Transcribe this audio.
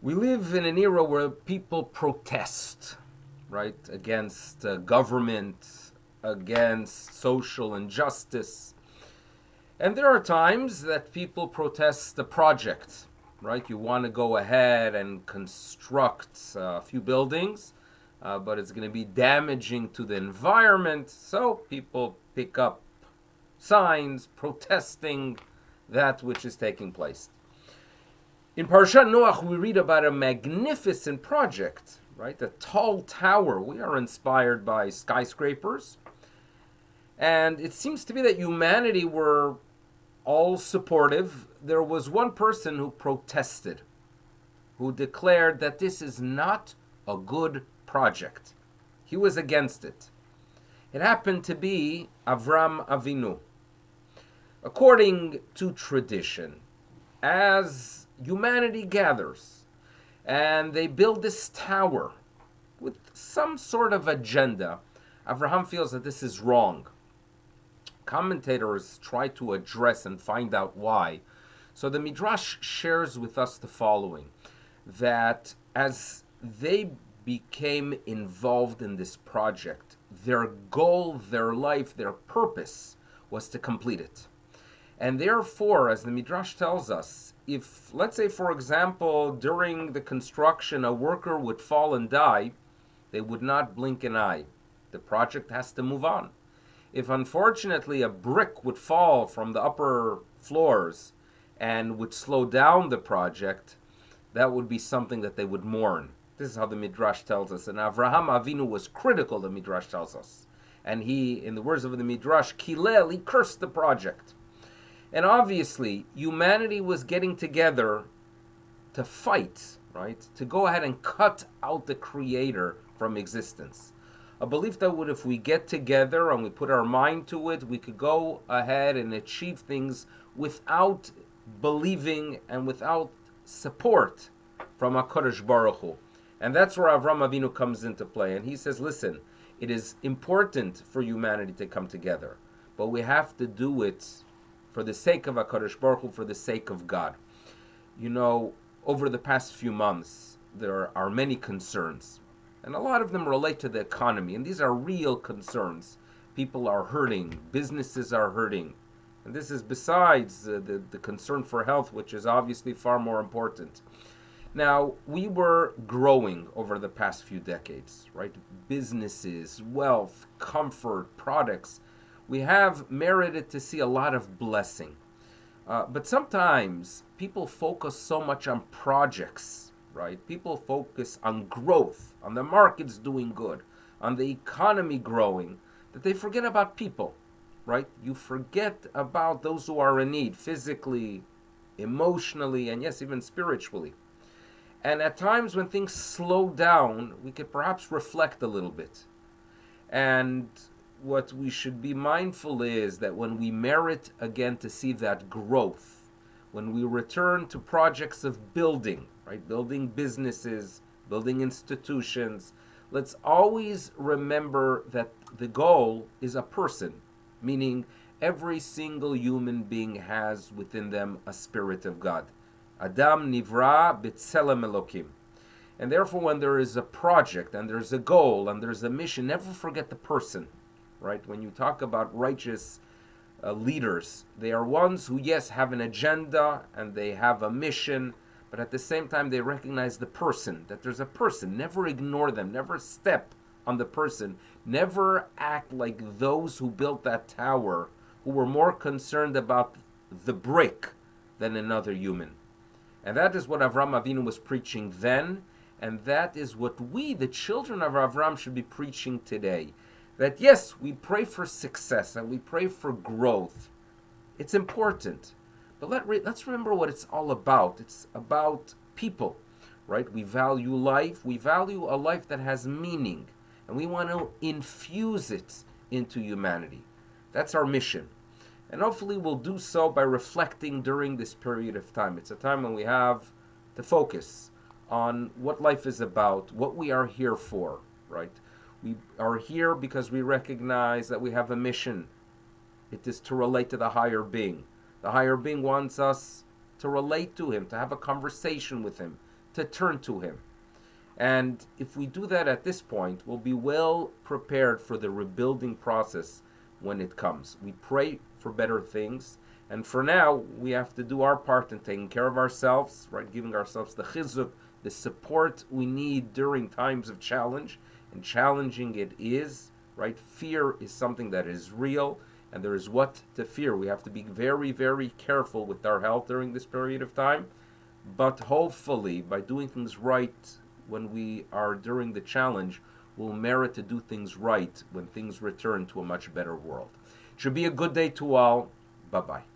We live in an era where people protest, right, against government, against social injustice. And there are times that people protest the project, right? You want to go ahead and construct a few buildings, but it's going to be damaging to the environment, so people pick up signs protesting that which is taking place. In Parashat Noach, we read about a magnificent project, right? A tall tower. We are inspired by skyscrapers. And it seems to be that humanity were all supportive. There was one person who protested, who declared that this is not a good project. He was against it. It happened to be Avram Avinu. According to tradition, as humanity gathers and they build this tower with some sort of agenda, Abraham feels that this is wrong. Commentators try to address and find out why. So the Midrash shares with us the following, that as they became involved in this project, their goal, their life, their purpose was to complete it. And therefore, as the Midrash tells us, if, let's say, for example, during the construction a worker would fall and die, they would not blink an eye. The project has to move on. If unfortunately a brick would fall from the upper floors and would slow down the project, that would be something that they would mourn. This is how the Midrash tells us. And Avraham Avinu was critical, the Midrash tells us. And he, in the words of the Midrash, Kilel, he cursed the project. And obviously, humanity was getting together to fight, right? To go ahead and cut out the Creator from existence. A belief that would, if we get together and we put our mind to it, we could go ahead and achieve things without believing and without support from HaKadosh Baruch Hu. And that's where Avram Avinu comes into play. And he says, listen, it is important for humanity to come together, but we have to do it for the sake of HaKadosh Baruch Hu, for the sake of God. You know, over the past few months, there are many concerns, and a lot of them relate to the economy, and these are real concerns. People are hurting, businesses are hurting, and this is besides the concern for health, which is obviously far more important. Now, we were growing over the past few decades, right? Businesses, wealth, comfort, products. We have merited to see a lot of blessing. But sometimes people focus so much on projects, right? People focus on growth, on the markets doing good, on the economy growing, that they forget about people, right? You forget about those who are in need, physically, emotionally, and yes, even spiritually. And at times when things slow down, we could perhaps reflect a little bit. And what we should be mindful is that when we merit again to see that growth, when we return to projects of building, right, building businesses, building institutions, let's always remember that the goal is a person, meaning every single human being has within them a spirit of God. Adam nivra b'tselem Elokim. And therefore, when there is a project and there's a goal and there's a mission, never forget the person. Right? When you talk about righteous leaders, they are ones who, yes, have an agenda and they have a mission, but at the same time they recognize the person, that there's a person. Never ignore them, never step on the person, never act like those who built that tower, who were more concerned about the brick than another human. And that is what Avram Avinu was preaching then, and that is what we, the children of Avram, should be preaching today. That yes, we pray for success and we pray for growth. It's important. But let's remember what it's all about. It's about people, right? We value life. We value a life that has meaning. And we want to infuse it into humanity. That's our mission. And hopefully we'll do so by reflecting during this period of time. It's a time when we have to focus on what life is about, what we are here for, right? We are here because we recognize that we have a mission. It is to relate to the higher being. The higher being wants us to relate to him, to have a conversation with him, to turn to Him. And if we do that at this point, we'll be well prepared for the rebuilding process when it comes. We pray for better things, and for now, we have to do our part in taking care of ourselves, right? Giving ourselves the chizuk, the support we need during times of challenge, and challenging it is, right? Fear is something that is real, and there is what to fear. We have to be very, very careful with our health during this period of time, but hopefully, by doing things right when we are during the challenge, we'll merit to do things right when things return to a much better world. Should be a good day to all. Bye-bye.